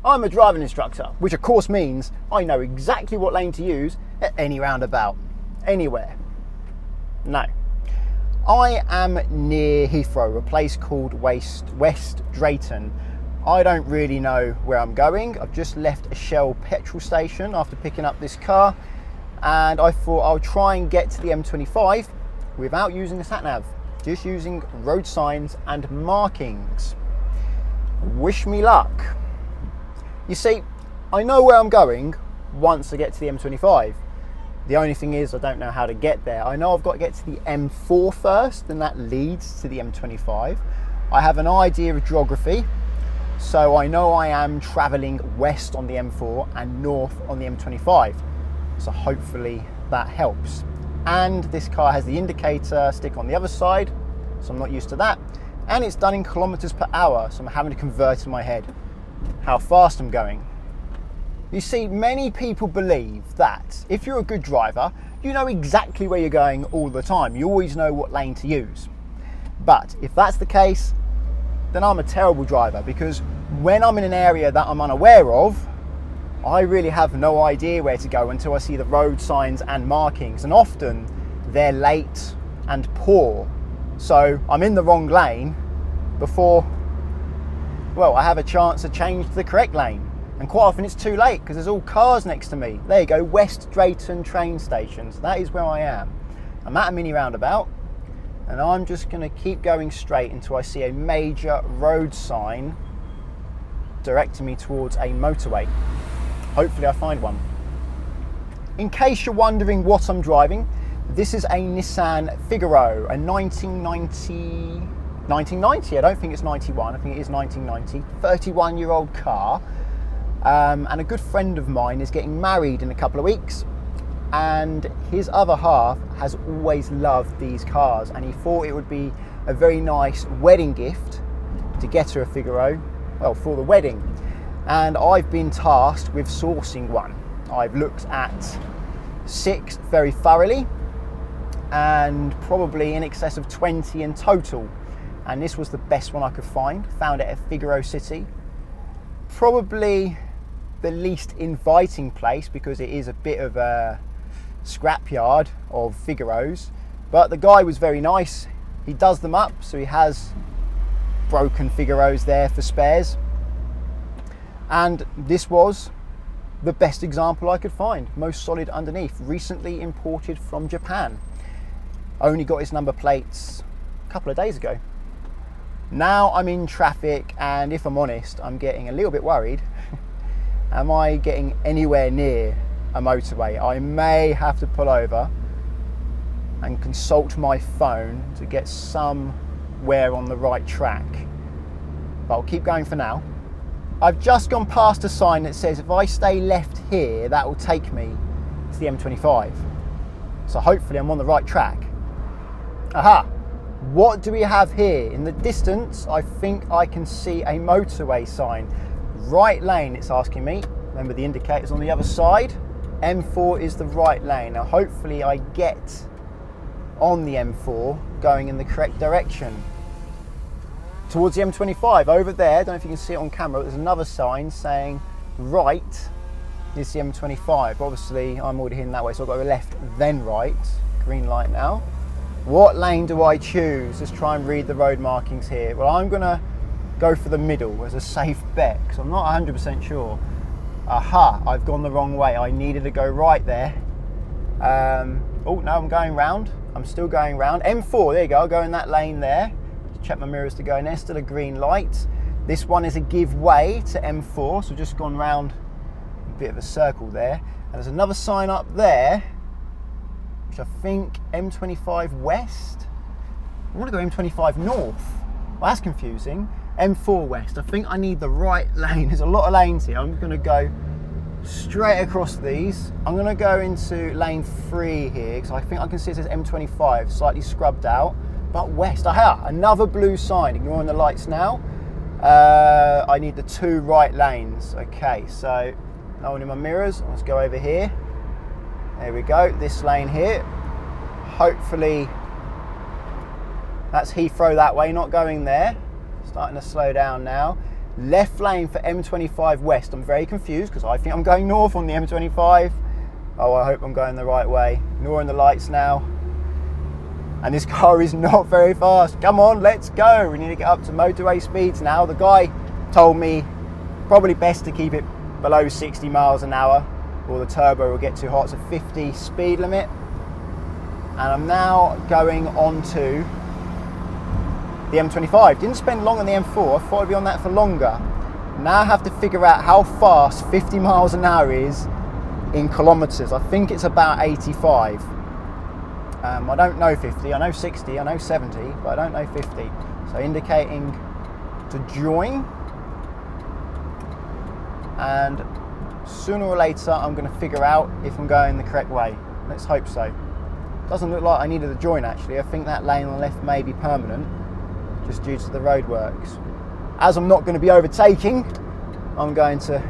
I'm a driving instructor, which of course means I know exactly what lane to use at any roundabout, anywhere. No. I am near Heathrow, a place called West Drayton. I don't really know where I'm going. I've just left a Shell petrol station after picking up this car, and I thought I'll try and get to the M25 without using a sat-nav, just using road signs and markings. Wish me luck. You see, I know where I'm going once I get to the M25. The only thing is I don't know how to get there. I know I've got to get to the M4 first, and that leads to the M25. I have an idea of geography, so I know I am travelling west on the M4 and north on the M25. So hopefully that helps. And this car has the indicator stick on the other side, so I'm not used to that. And it's done in kilometers per hour, so I'm having to convert in my head how fast I'm going. You see, many people believe that if you're a good driver, you know exactly where you're going all the time. You always know what lane to use. But if that's the case, then I'm a terrible driver, because when I'm in an area that I'm unaware of, I really have no idea where to go until I see the road signs and markings, and often they're late and poor. So I'm in the wrong lane before, well, I have a chance to change to the correct lane. And quite often it's too late because there's all cars next to me. There you go, West Drayton train station. So that is where I am. I'm at a mini roundabout, and I'm just going to keep going straight until I see a major road sign directing me towards a motorway. Hopefully I find one. In case you're wondering what I'm driving, this is a Nissan Figaro, a 1990, I don't think it's 91, I think it is 1990, 31-year-old car. And a good friend of mine is getting married in a couple of weeks, and his other half has always loved these cars, and he thought it would be a very nice wedding gift to get her a Figaro, well, for the wedding. And I've been tasked with sourcing one. I've looked at 6 very thoroughly, and probably in excess of 20 in total, and this was the best one I could find. Found it at Figaro City. Probably the least inviting place because it is a bit of a scrapyard of Figaros, but the guy was very nice. He does them up, so he has broken Figaros there for spares, and this was the best example I could find. Most solid underneath, recently imported from Japan. Only got his number plates a couple of days ago. Now I'm in traffic, and if I'm honest, I'm getting a little bit worried. Am I getting anywhere near a motorway? I may have to pull over and consult my phone to get somewhere on the right track. But I'll keep going for now. I've just gone past a sign that says if I stay left here, that will take me to the M25. So hopefully I'm on the right track. Aha! What do we have here? In the distance, I think I can see a motorway sign. Right lane, it's asking me. Remember, the indicator's on the other side. M4 is the right lane. Now hopefully I get on the M4 going in the correct direction towards the M25. Over there, I don't know if you can see it on camera, there's another sign saying right is the M25. Obviously I'm already heading that way, so I've got to go left then right. Green light now. What lane do I choose? Let's try and read the road markings here. Well, I'm gonna go for the middle as a safe bet because I'm not 100% sure. Aha, I've gone the wrong way. I needed to go right there. Oh no, I'm going round. I'm still going round. M4, there you go, I'll go in that lane there. Just check my mirrors to go in there, still a green light. This one is a give way to M4, so just gone round a bit of a circle there. And there's another sign up there, which I think M25 West. I want to go M25 North. Well, that's confusing. M4 West. I think I need the right lane. There's a lot of lanes here. I'm going to go straight across these. I'm going to go into lane 3 here because I think I can see it says M25, slightly scrubbed out. But West. Aha! Another blue sign. Ignoring the lights now. I need the 2 right lanes. Okay, so no one in my mirrors. Let's go over here. There we go. This lane here. Hopefully that's Heathrow that way, not going there. Starting to slow down now. left lane for M25 West. I'm very confused because I think I'm going north on the M25. Oh, I hope I'm going the right way. Ignoring the lights now. And this car is not very fast. Come on, let's go. We need to get up to motorway speeds now. The guy told me probably best to keep it below 60 miles an hour or the turbo will get too hot. It's a 50 speed limit. And I'm now going on to the M25. Didn't spend long on the M4. I thought I'd be on that for longer. Now I have to figure out how fast 50 miles an hour is in kilometers. I think it's about 85. I don't know 50. I know 60. I know 70, but I don't know 50. So indicating to join. And sooner or later, I'm going to figure out if I'm going the correct way. Let's hope so. Doesn't look like I needed a join actually. I think that lane on the left may be permanent, just due to the roadworks. As I'm not going to be overtaking, I'm going to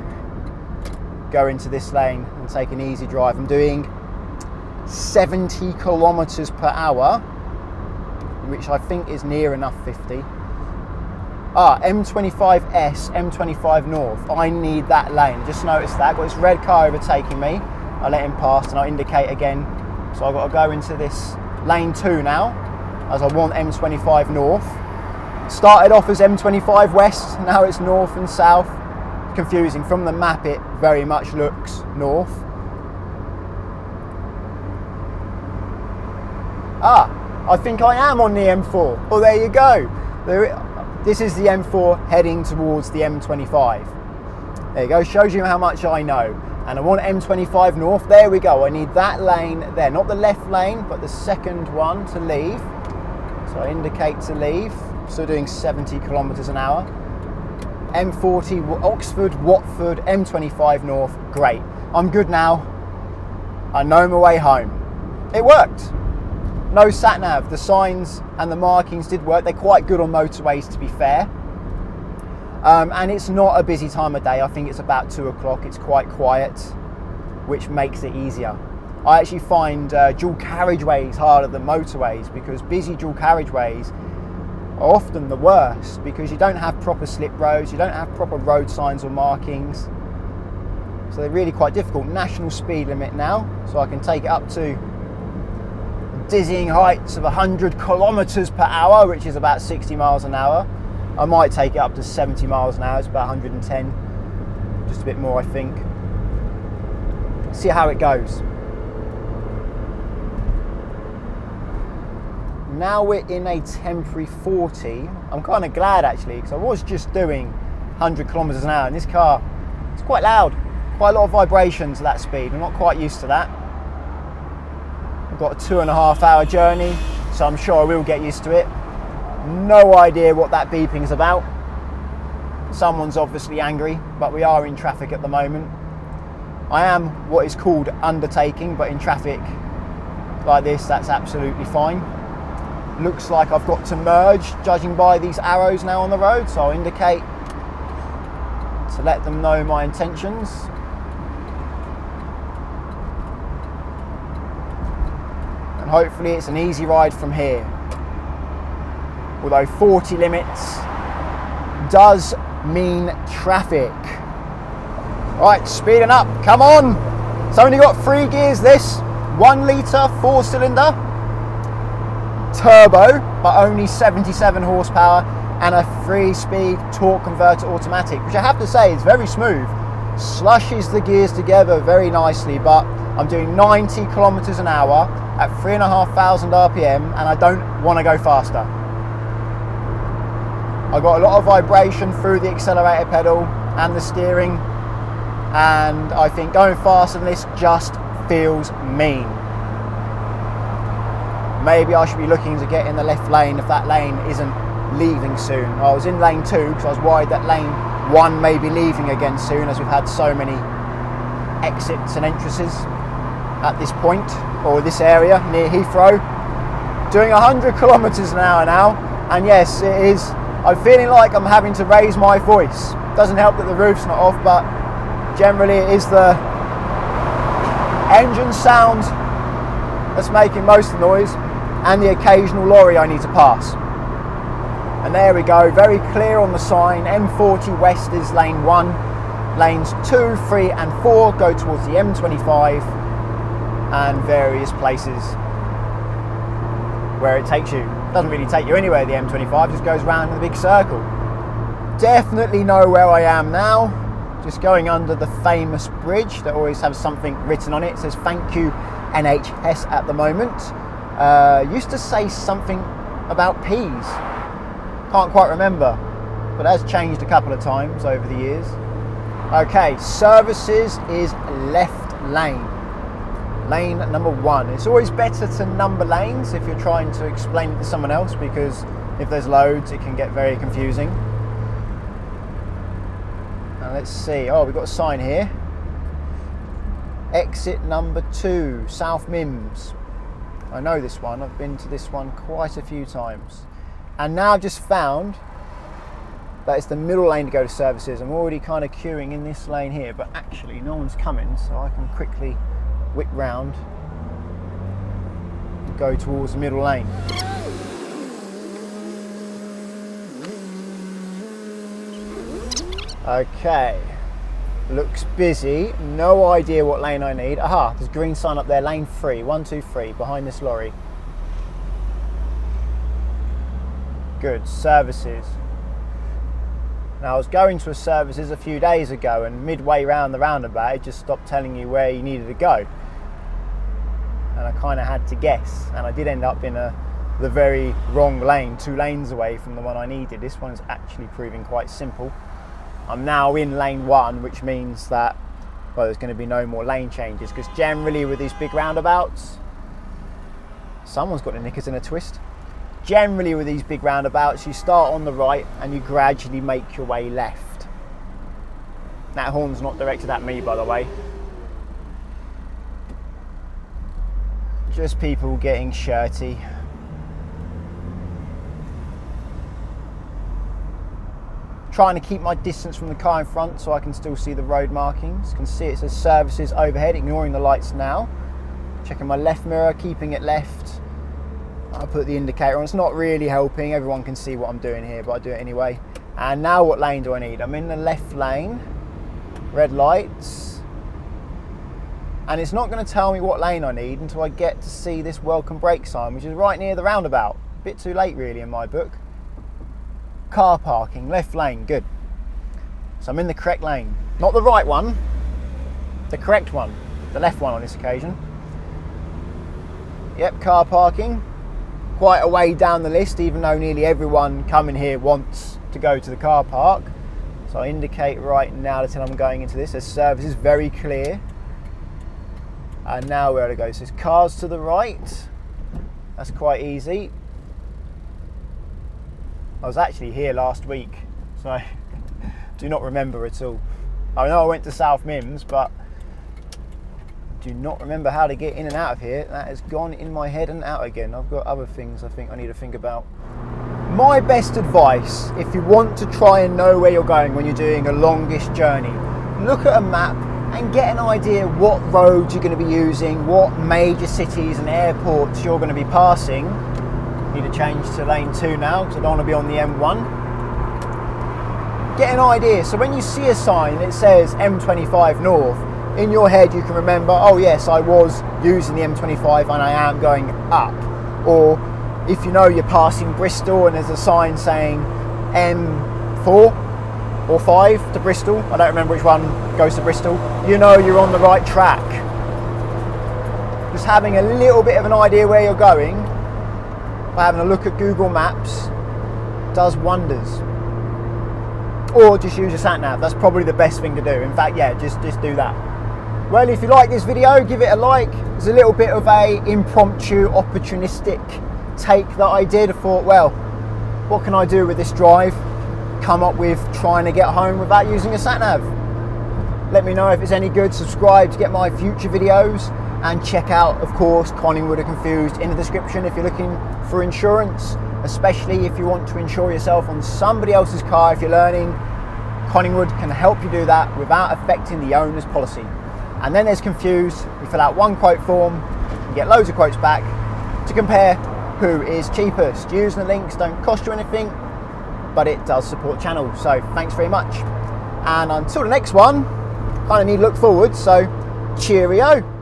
go into this lane and take an easy drive. I'm doing 70 kilometers per hour, which I think is near enough 50. M25S, M25 North. I need that lane. Just noticed that. Got this red car overtaking me. I let him pass and I'll indicate again. So I've got to go into this lane 2 now, as I want M25 North. Started off as M25 West, now it's North and South. Confusing. From the map it very much looks north. I think I am on the M4. Oh, there you go. This is the M4 heading towards the M25. There you go, shows you how much I know. And I want M25 North, there we go. I need that lane there, not the left lane, but the second one to leave. So I indicate to leave, still doing 70 kilometers an hour. M40, Oxford, Watford, M25 North, great. I'm good now. I know my way home. It worked. No sat nav, the signs and the markings did work. They're quite good on motorways, to be fair. And it's not a busy time of day. I think it's about 2 o'clock. It's quite quiet, which makes it easier. I actually find dual carriageways harder than motorways because busy dual carriageways are often the worst because you don't have proper slip roads, you don't have proper road signs or markings. So they're really quite difficult. National speed limit now, so I can take it up to dizzying heights of 100 kilometers per hour, which is about 60 miles an hour. I might take it up to 70 miles an hour, it's about 110, just a bit more I think. See how it goes. Now we're in a temporary 40. I'm kind of glad actually, because I was just doing 100 kilometers an hour, and this car, it's quite loud, quite a lot of vibrations at that speed. I'm not quite used to that. I've got a 2.5 hour journey, so I'm sure I will get used to it. No idea what that beeping is about. Someone's obviously angry, but we are in traffic at the moment. I am what is called undertaking, but in traffic like this, that's absolutely fine. Looks like I've got to merge, judging by these arrows now on the road, so I'll indicate to let them know my intentions. And hopefully it's an easy ride from here. Although 40 limits does mean traffic. Right, speeding up, come on. It's only got 3 gears this, 1 litre, 4-cylinder, turbo, but only 77 horsepower, and a 3-speed torque converter automatic, which I have to say is very smooth. Slushes the gears together very nicely, but I'm doing 90 kilometers an hour at 3,500 RPM, and I don't want to go faster. I got a lot of vibration through the accelerator pedal and the steering, and I think going faster than this just feels mean. Maybe I should be looking to get in the left lane if that lane isn't leaving soon. I was in lane 2 because I was worried that lane 1 may be leaving again soon, as we've had so many exits and entrances at this point, or this area near Heathrow. Doing 100 kilometers an hour now, and yes, it is. I'm feeling like I'm having to raise my voice. Doesn't help that the roof's not off, but generally it is the engine sound that's making most of the noise, and the occasional lorry I need to pass. And there we go, very clear on the sign. M40 West is lane 1. Lanes 2, 3 and 4 go towards the M25 and various places where it takes you. Doesn't really take you anywhere, the M25, just goes round in a big circle. Definitely know where I am now. Just going under the famous bridge that always has something written on it. It says thank you NHS at the moment. Used to say something about peas. Can't quite remember, but has changed a couple of times over the years. Okay, services is left lane. Lane number 1. It's always better to number lanes if you're trying to explain it to someone else, because if there's loads it can get very confusing. Now let's see, oh, we've got a sign here. Exit number 2, South Mims. I know this one, I've been to this one quite a few times. And now I've just found that it's the middle lane to go to services. I'm already kind of queuing in this lane here, but actually no one's coming, so I can quickly whip round and go towards the middle lane. Okay, looks busy, no idea what lane I need. Aha, there's a green sign up there, lane 3, 1, 2, 3, behind this lorry. Good, services. Now I was going to a services a few days ago, and midway round the roundabout it just stopped telling you where you needed to go. And I kind of had to guess, and I did end up in the very wrong lane, 2 lanes away from the one I needed. This one's actually proving quite simple. I'm now in lane 1, which means that, well, there's going to be no more lane changes, because generally with these big roundabouts, someone's got the knickers in a twist. Generally with these big roundabouts, you start on the right and you gradually make your way left. That horn's not directed at me, by the way. Just people getting shirty. Trying to keep my distance from the car in front so I can still see the road markings. You can see it says services overhead, ignoring the lights now. Checking my left mirror, keeping it left. I put the indicator on. It's not really helping. Everyone can see what I'm doing here, but I do it anyway. And now what lane do I need? I'm in the left lane. Red lights. And it's not going to tell me what lane I need until I get to see this welcome brake sign, which is right near the roundabout. A bit too late really in my book. Car parking, left lane, good. So I'm in the correct lane. Not the right one, the correct one. The left one on this occasion. Yep, car parking. Quite a way down the list, even though nearly everyone coming here wants to go to the car park. So I indicate right now that I'm going into this. There's services, very clear. And now where to go? So there's cars to the right. That's quite easy. I was actually here last week, so I do not remember at all. I know I went to South Mims, but do not remember how to get in and out of here. That has gone in my head and out again. I've got other things I think I need to think about. My best advice, if you want to try and know where you're going when you're doing a longish journey, look at a map and get an idea what roads you're going to be using, what major cities and airports you're going to be passing. Need to change to lane 2 now because I don't want to be on the M1. Get an idea. So when you see a sign that says M25 North, in your head you can remember, oh yes, I was using the M25 and I am going up. Or if you know you're passing Bristol and there's a sign saying M4 or 5 to Bristol, I don't remember which one goes to Bristol, you know you're on the right track. Just having a little bit of an idea where you're going by having a look at Google Maps does wonders. Or just use your sat nav. That's probably the best thing to do. In fact, yeah, just do that. Well, if you like this video, give it a like. There's a little bit of a impromptu, opportunistic take that I did. I thought, well, what can I do with this drive? Come up with trying to get home without using a sat nav. Let me know if it's any good. Subscribe to get my future videos, and check out, of course, Collingwood Are Confused in the description if you're looking for insurance, especially if you want to insure yourself on somebody else's car. If you're learning, Collingwood can help you do that without affecting the owner's policy. And then there's Confused. You fill out one quote form, you get loads of quotes back to compare who is cheapest. Using the links don't cost you anything, but it does support the channel. So thanks very much. And until the next one, kind of need to look forward. So cheerio.